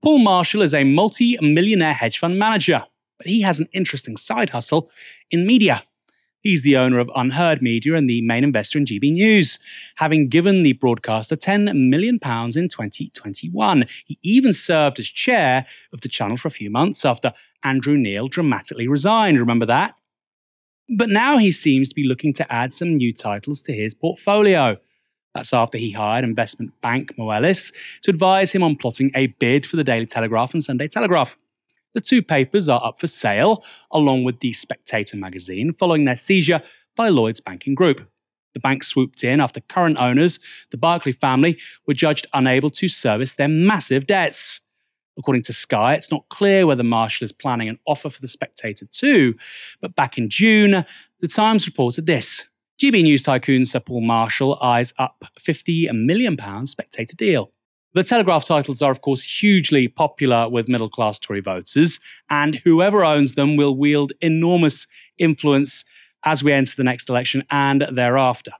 Paul Marshall is a multi-millionaire hedge fund manager, but he has an interesting side hustle in media. He's the owner of Unheard Media and the main investor in GB News, having given the broadcaster £10 million in 2021. He even served as chair of the channel for a few months after Andrew Neil dramatically resigned. Remember that? But now he seems to be looking to add some new titles to his portfolio. That's after he hired investment bank Moelis to advise him on plotting a bid for the Daily Telegraph and Sunday Telegraph. The two papers are up for sale, along with The Spectator magazine, following their seizure by Lloyds Banking Group. The bank swooped in after current owners, the Barclay family, were judged unable to service their massive debts. According to Sky, it's not clear whether Marshall is planning an offer for The Spectator too, but back in June, The Times reported this. GB News tycoon Sir Paul Marshall eyes up £50 million Spectator deal. The Telegraph titles are, of course, hugely popular with middle-class Tory voters, and whoever owns them will wield enormous influence as we enter the next election and thereafter.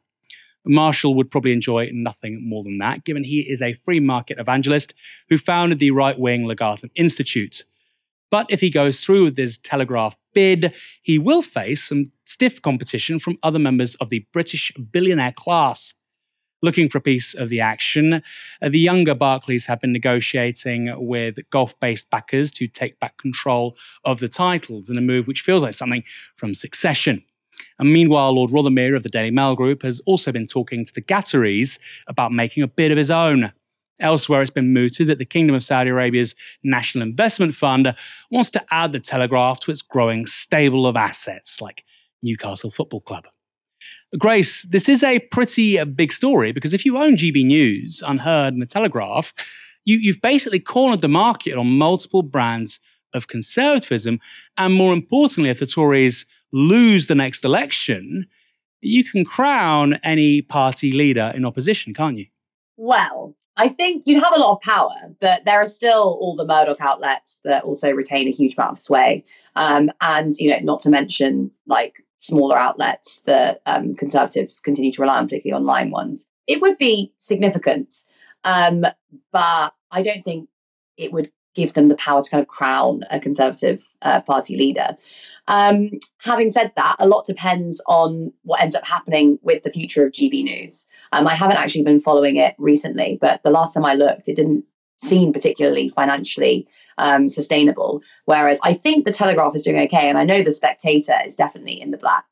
Marshall would probably enjoy nothing more than that, given he is a free market evangelist who founded the right-wing Legatum Institute. But if he goes through with his Telegraph bid, he will face some stiff competition from other members of the British billionaire class. Looking for a piece of the action, the younger Barclays have been negotiating with golf-based backers to take back control of the titles in a move which feels like something from Succession. And meanwhile, Lord Rothermere of the Daily Mail Group has also been talking to the Qataris about making a bid of his own. Elsewhere, it's been mooted that the Kingdom of Saudi Arabia's National Investment Fund wants to add the Telegraph to its growing stable of assets, like Newcastle Football Club. Grace, this is a pretty big story because if you own GB News, Unheard and the Telegraph, you've basically cornered the market on multiple brands of conservatism. And more importantly, if the Tories lose the next election, you can crown any party leader in opposition, can't you? Well, I think you'd have a lot of power, but there are still all the Murdoch outlets that also retain a huge amount of sway. And, not to mention like smaller outlets that Conservatives continue to rely on, particularly online ones. It would be significant, but I don't think it would give them the power to kind of crown a Conservative party leader. Having said that, a lot depends on what ends up happening with the future of GB News. I haven't actually been following it recently, but the last time I looked, it didn't seem particularly financially sustainable. Whereas I think the Telegraph is doing okay, and I know the Spectator is definitely in the black.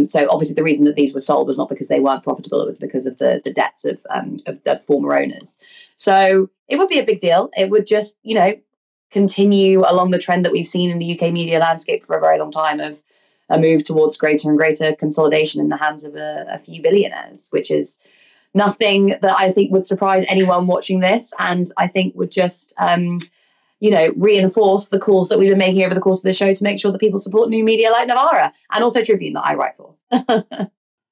So obviously the reason that these were sold was not because they weren't profitable, it was because of the debts of the former owners. So it would be a big deal. It would just, continue along the trend that we've seen in the UK media landscape for a very long time of a move towards greater and greater consolidation in the hands of a few billionaires, which is nothing that I think would surprise anyone watching this. And I think would just, reinforce the calls that we've been making over the course of the show to make sure that people support new media like Novara and also Tribune that I write for.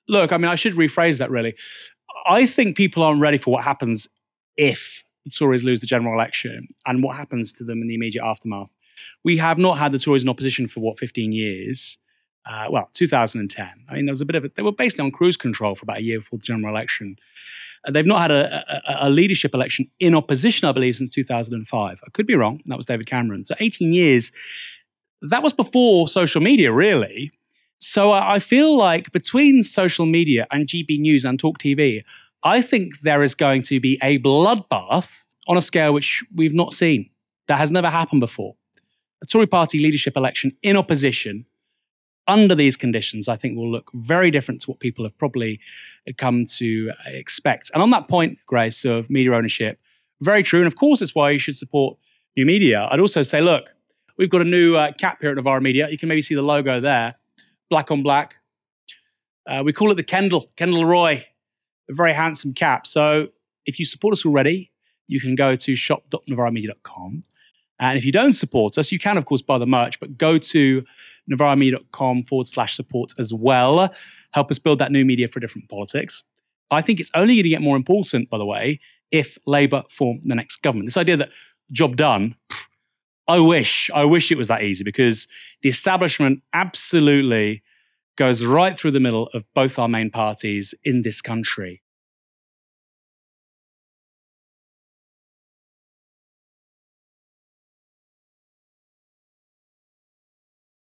Look, I should rephrase that really. I think people aren't ready for what happens if the Tories lose the general election and what happens to them in the immediate aftermath. We have not had the Tories in opposition for 15 years? 2010. They were basically on cruise control for about a year before the general election. They've not had a leadership election in opposition, I believe, since 2005. I could be wrong. That was David Cameron. So 18 years. That was before social media, really. So I feel like between social media and GB News and Talk TV, I think there is going to be a bloodbath on a scale which we've not seen. That has never happened before. A Tory party leadership election in opposition under these conditions, I think will look very different to what people have probably come to expect. And on that point, Grace, of media ownership, very true. And of course, it's why you should support new media. I'd also say, look, we've got a new cap here at Novara Media. You can maybe see the logo there, black on black. We call it the Kendall Roy, a very handsome cap. So if you support us already, you can go to shop.novaramedia.com. And if you don't support us, you can, of course, buy the merch, but go to novaramedia.com/support as well. Help us build that new media for different politics. I think it's only going to get more important, by the way, if Labour form the next government. This idea that job done, I wish it was that easy, because the establishment absolutely goes right through the middle of both our main parties in this country.